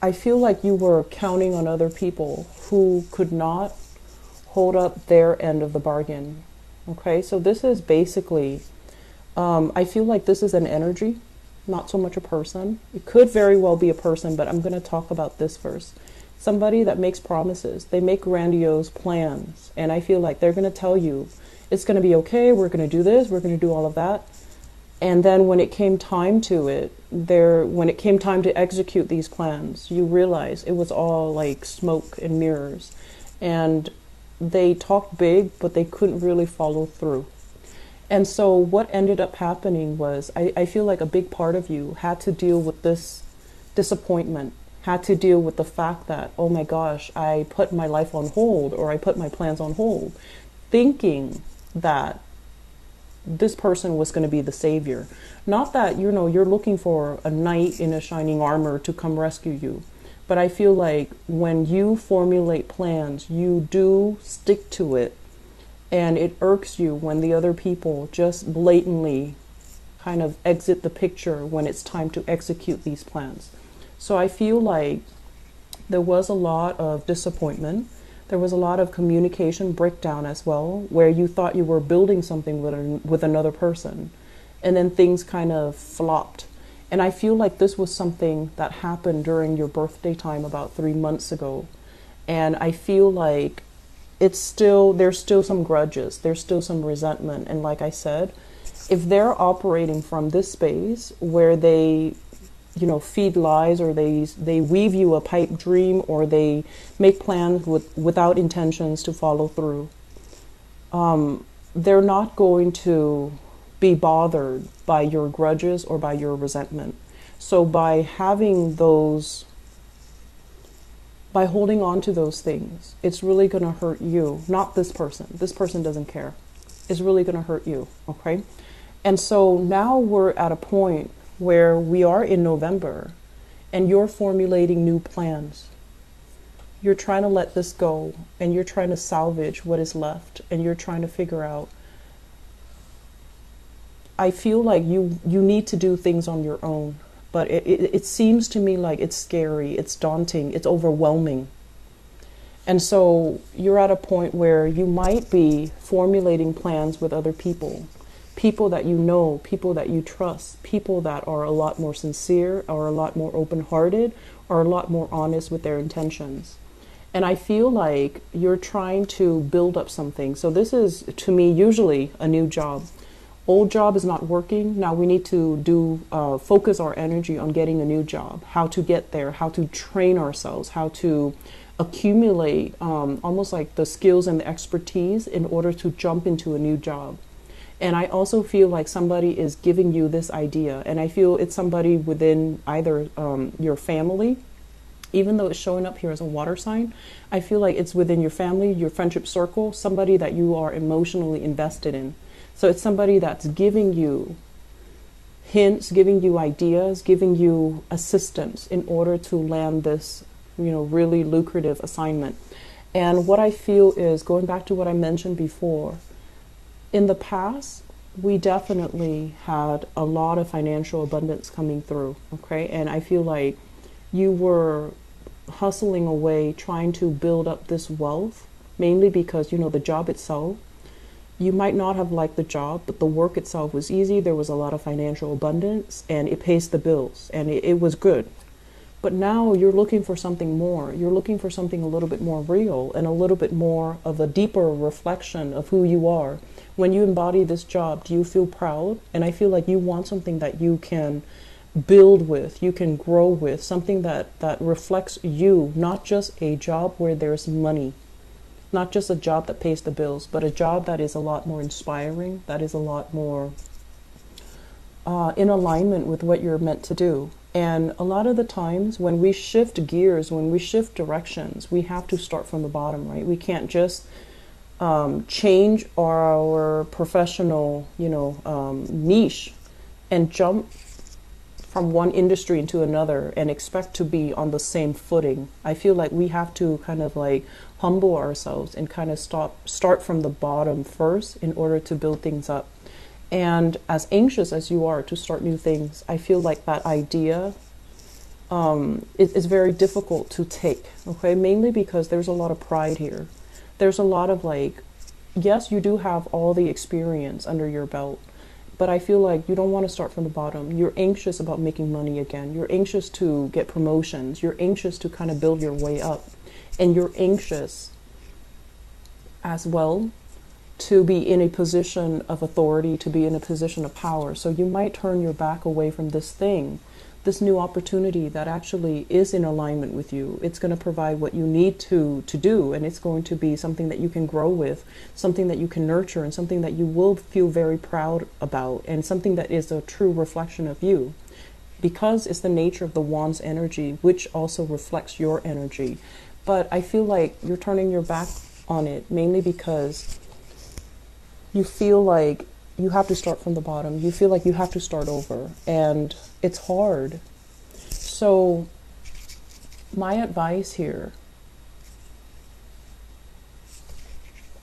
I feel like you were counting on other people who could not hold up their end of the bargain. Okay, so this is basically, I feel like this is an energy, not so much a person. It could very well be a person, but I'm going to talk about this first. Somebody that makes promises, they make grandiose plans, and I feel like they're going to tell you it's going to be okay, we're going to do this, we're going to do all of that. And then when it came time to it, when it came time to execute these plans, you realize it was all like smoke and mirrors. And they talked big, but they couldn't really follow through. And so what ended up happening was, I feel like a big part of you had to deal with this disappointment, had to deal with the fact that, oh my gosh, I put my life on hold, or I put my plans on hold, thinking that this person was going to be the savior. Not that, you're looking for a knight in a shining armor to come rescue you. But I feel like when you formulate plans, you do stick to it. And it irks you when the other people just blatantly kind of exit the picture when it's time to execute these plans. So I feel like there was a lot of disappointment. There was a lot of communication breakdown as well, where you thought you were building something with another person, and then things kind of flopped. And I feel like this was something that happened during your birthday time about 3 months ago. And I feel like there's still some grudges, there's still some resentment. And like I said, if they're operating from this space where they feed lies, or they weave you a pipe dream, or they make plans without intentions to follow through, they're not going to be bothered by your grudges or by your resentment. So by holding on to those things, it's really going to hurt you, not this person. This person doesn't care. It's really going to hurt you, okay? And so now we're at a point where we are in November, and you're formulating new plans. You're trying to let this go, and you're trying to salvage what is left, and you're trying to figure out. I feel like you need to do things on your own, but it seems to me like it's scary, it's daunting, it's overwhelming. And so you're at a point where you might be formulating plans with other people. People that you know, people that you trust, people that are a lot more sincere, or a lot more open-hearted, or a lot more honest with their intentions. And I feel like you're trying to build up something. So this is, to me, usually a new job. Old job is not working. Now we need to focus our energy on getting a new job, how to get there, how to train ourselves, how to accumulate almost like the skills and the expertise in order to jump into a new job. And I also feel like somebody is giving you this idea, and I feel it's somebody within either your family, even though it's showing up here as a water sign. I feel like it's within your family, your friendship circle, somebody that you are emotionally invested in. So it's somebody that's giving you hints, giving you ideas, giving you assistance in order to land this, really lucrative assignment. And what I feel is, going back to what I mentioned before, in the past, we definitely had a lot of financial abundance coming through, okay? And I feel like you were hustling away, trying to build up this wealth, mainly because, the job itself, you might not have liked the job, but the work itself was easy. There was a lot of financial abundance, and it pays the bills, and it was good. But now you're looking for something more. You're looking for something a little bit more real, and a little bit more of a deeper reflection of who you are. When you embody this job, do you feel proud? And I feel like you want something that you can build with, you can grow with, something that reflects you, not just a job where there's money, not just a job that pays the bills, but a job that is a lot more inspiring, that is a lot more in alignment with what you're meant to do. And a lot of the times when we shift gears, when we shift directions, we have to start from the bottom, right? We can't just change our professional, niche and jump from one industry into another and expect to be on the same footing. I feel like we have to kind of like humble ourselves and kind of start from the bottom first in order to build things up. And as anxious as you are to start new things, I feel like that idea it's very difficult to take, okay? Mainly because there's a lot of pride here. There's a lot of like, yes, you do have all the experience under your belt, but I feel like you don't want to start from the bottom. You're anxious about making money again. You're anxious to get promotions. You're anxious to kind of build your way up. And you're anxious as well to be in a position of authority, to be in a position of power. So you might turn your back away from this thing, this new opportunity that actually is in alignment with you. It's going to provide what you need to do, and it's going to be something that you can grow with, something that you can nurture, and something that you will feel very proud about, and something that is a true reflection of you. Because it's the nature of the wand's energy, which also reflects your energy. But I feel like you're turning your back on it, mainly because you feel like you have to start from the bottom. You feel like you have to start over, and it's hard. So my advice here,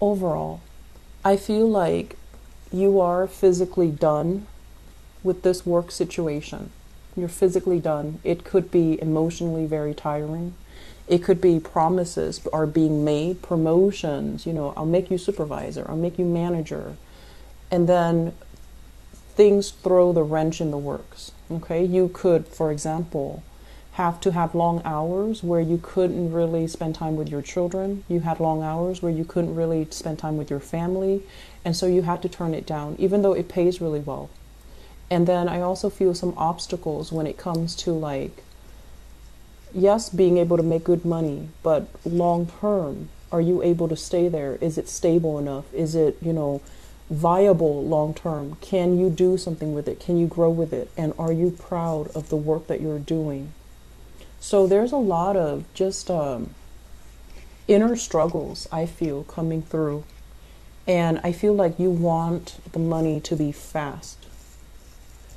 overall, I feel like you are physically done with this work situation. You're physically done. It could be emotionally very tiring. It could be promises are being made, promotions, I'll make you supervisor, I'll make you manager. And then things throw the wrench in the works, okay? You could, for example, have to have long hours where you couldn't really spend time with your children. You had long hours where you couldn't really spend time with your family. And so you had to turn it down, even though it pays really well. And then I also feel some obstacles when it comes to like, yes, being able to make good money, but long term, are you able to stay there? Is it stable enough? Is it, viable long term? Can you do something with it? Can you grow with it? And are you proud of the work that you're doing? So there's a lot of just inner struggles, I feel, coming through. And I feel like you want the money to be fast.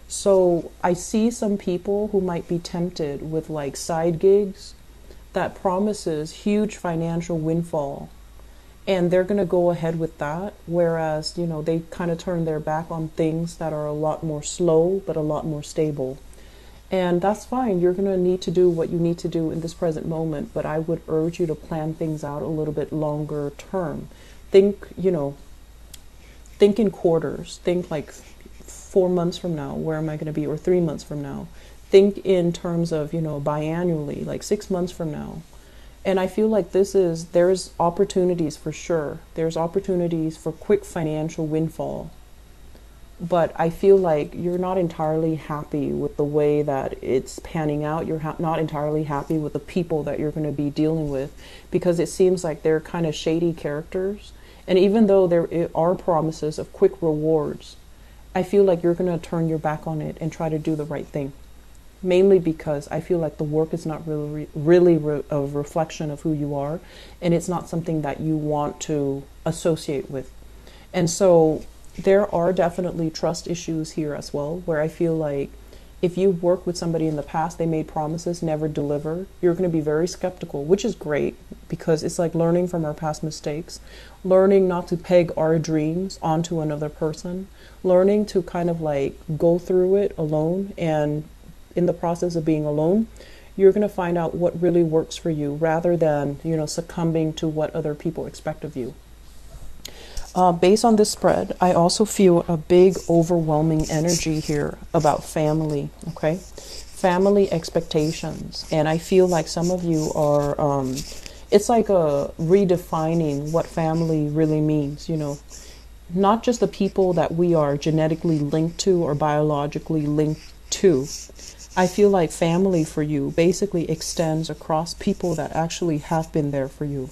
So I see some people who might be tempted with like side gigs that promises huge financial windfall, and they're going to go ahead with that, whereas they kind of turn their back on things that are a lot more slow but a lot more stable. And that's fine. You're going to need to do what you need to do in this present moment, but I would urge you to plan things out a little bit longer term. Think in quarters. Think like 4 months from now, where am I going to be? Or 3 months from now. Think in terms of, biannually, like 6 months from now. And I feel like there's opportunities for sure. There's opportunities for quick financial windfall. But I feel like you're not entirely happy with the way that it's panning out. You're not entirely happy with the people that you're going to be dealing with, because it seems like they're kind of shady characters. And even though there are promises of quick rewards, I feel like you're going to turn your back on it and try to do the right thing. Mainly because I feel like the work is not really a reflection of who you are, and it's not something that you want to associate with. And so there are definitely trust issues here as well, where I feel like if you work with somebody in the past, they made promises, never deliver, you're going to be very skeptical, which is great, because it's like learning from our past mistakes, learning not to peg our dreams onto another person, learning to kind of like go through it alone. And in the process of being alone, you're going to find out what really works for you, rather than, succumbing to what other people expect of you. Based on this spread, I also feel a big overwhelming energy here about family, okay? Family expectations. And I feel like some of you are, it's like a redefining what family really means, Not just the people that we are genetically linked to or biologically linked to. I feel like family for you basically extends across people that actually have been there for you.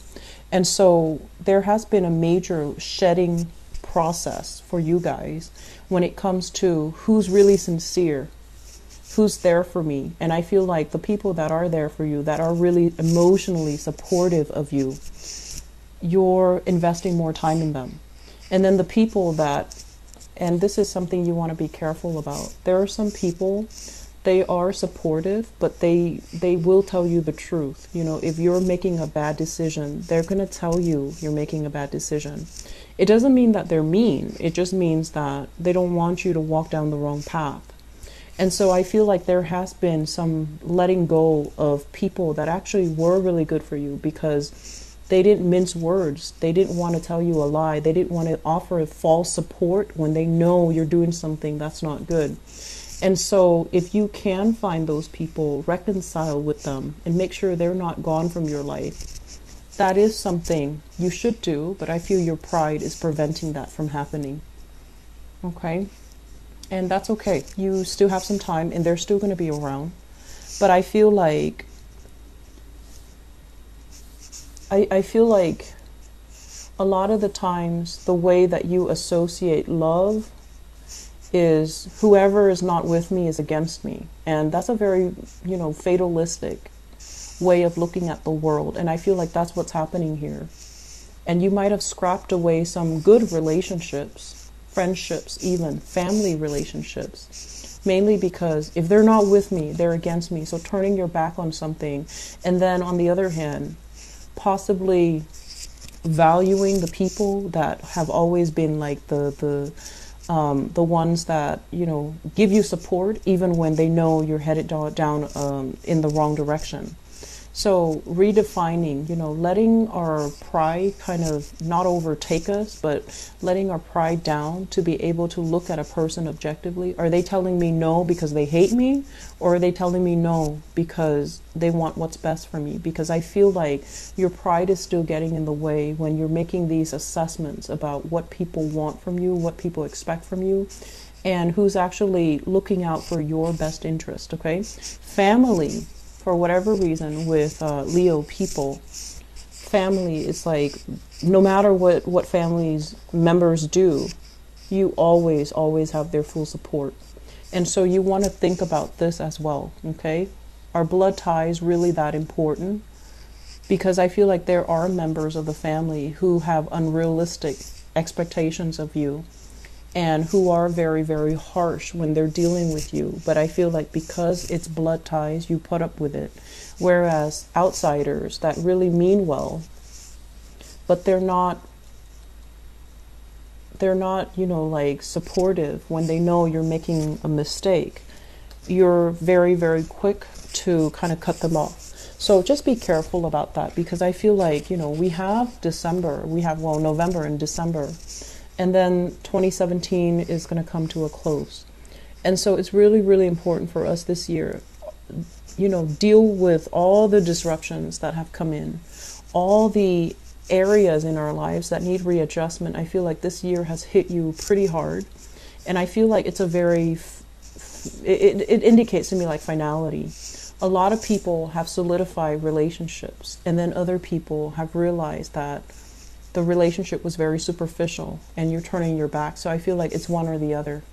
And so there has been a major shedding process for you guys when it comes to who's really sincere, who's there for me. And I feel like the people that are there for you, that are really emotionally supportive of you, you're investing more time in them. And then the people that, and this is something you want to be careful about, there are some people, they are supportive, but they will tell you the truth. If you're making a bad decision, they're going to tell you you're making a bad decision. It doesn't mean that they're mean. It just means that they don't want you to walk down the wrong path. And so I feel like there has been some letting go of people that actually were really good for you, because they didn't mince words. They didn't want to tell you a lie. They didn't want to offer false support when they know you're doing something that's not good. And so if you can find those people, reconcile with them and make sure they're not gone from your life, that is something you should do, but I feel your pride is preventing that from happening. Okay? And that's okay. You still have some time and they're still going to be around. But I feel like I feel like a lot of the times the way that you associate love is whoever is not with me is against me. And that's a very, fatalistic way of looking at the world. And I feel like that's what's happening here. And you might have scrapped away some good relationships, friendships, even family relationships, mainly because if they're not with me, they're against me. So turning your back on something. And then on the other hand, possibly valuing the people that have always been like the ones that give you support even when they know you're headed down in the wrong direction. So redefining, letting our pride kind of not overtake us, but letting our pride down to be able to look at a person objectively. Are they telling me no because they hate me? Or are they telling me no because they want what's best for me? Because I feel like your pride is still getting in the way when you're making these assessments about what people want from you, what people expect from you, and who's actually looking out for your best interest, okay? Family. For whatever reason, with Leo people, family is like, no matter what family's members do, you always have their full support. And so you want to think about this as well, okay? Are blood ties really that important? Because I feel like there are members of the family who have unrealistic expectations of you, and who are very, very harsh when they're dealing with you. But I feel like because it's blood ties, you put up with it. Whereas outsiders that really mean well, but they're not, like supportive when they know you're making a mistake, you're very, very quick to kind of cut them off. So just be careful about that, because I feel like, we have November and December. And then 2017 is going to come to a close. And so it's really, really important for us this year, deal with all the disruptions that have come in, all the areas in our lives that need readjustment. I feel like this year has hit you pretty hard. And I feel like it's it indicates to me like finality. A lot of people have solidified relationships, and then other people have realized that the relationship was very superficial and you're turning your back. So I feel like it's one or the other.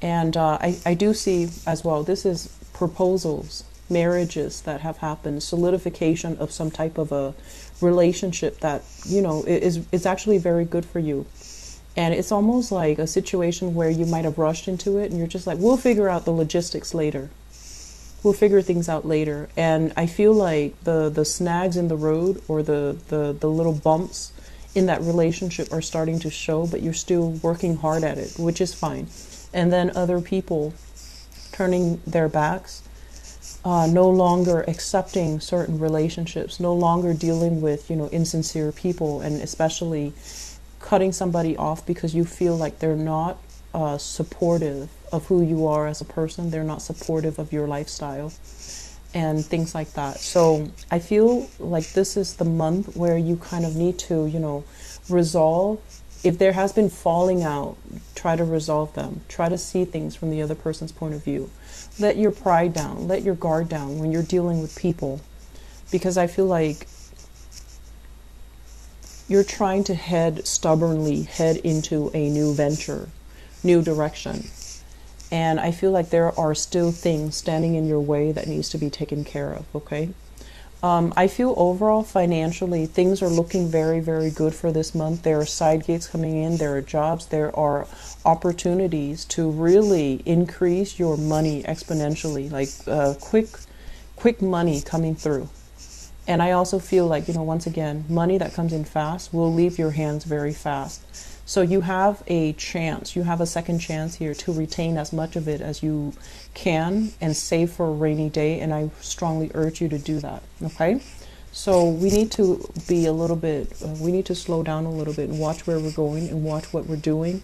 And I do see as well, this is proposals, marriages that have happened, solidification of some type of a relationship that, is actually very good for you. And it's almost like a situation where you might have rushed into it and you're just like, we'll figure out the logistics later. We'll figure things out later. And I feel like the snags in the road, or the little bumps in that relationship are starting to show, but you're still working hard at it, which is fine. And then other people turning their backs, no longer accepting certain relationships, no longer dealing with, insincere people, and especially cutting somebody off because you feel like they're not supportive of who you are as a person. They're not supportive of your lifestyle and things like that. So I feel like this is the month where you kind of need to, resolve. If there has been falling out, try to resolve them. Try to see things from the other person's point of view. Let your pride down. Let your guard down when you're dealing with people. Because I feel like you're trying to stubbornly head into a new venture, new direction. And I feel like there are still things standing in your way that needs to be taken care of, okay? I feel overall financially things are looking very, very good for this month. There are side gigs coming in, there are jobs, there are opportunities to really increase your money exponentially, like quick money coming through. And I also feel like, once again, money that comes in fast will leave your hands very fast. So you have a chance, you have a second chance here to retain as much of it as you can and save for a rainy day. And I strongly urge you to do that. Okay. So we need to be a little bit, we need to slow down a little bit and watch where we're going and watch what we're doing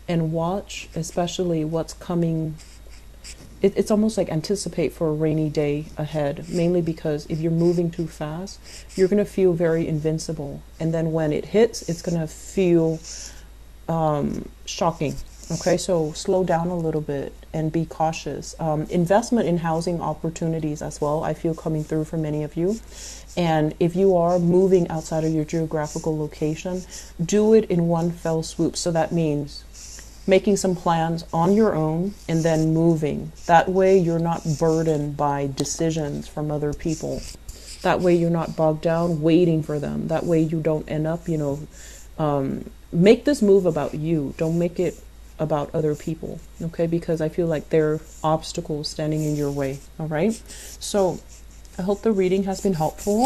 and watch especially what's coming. It's almost like anticipate for a rainy day ahead, mainly because if you're moving too fast, you're going to feel very invincible. And then when it hits, it's going to feel shocking. Okay, so slow down a little bit and be cautious. Investment in housing opportunities as well, I feel coming through for many of you. And if you are moving outside of your geographical location, do it in one fell swoop. So that means making some plans on your own and then moving. That way you're not burdened by decisions from other people. That way you're not bogged down waiting for them. That way you don't end up, make this move about you. Don't make it about other people, okay? Because I feel like there are obstacles standing in your way, all right? So I hope the reading has been helpful.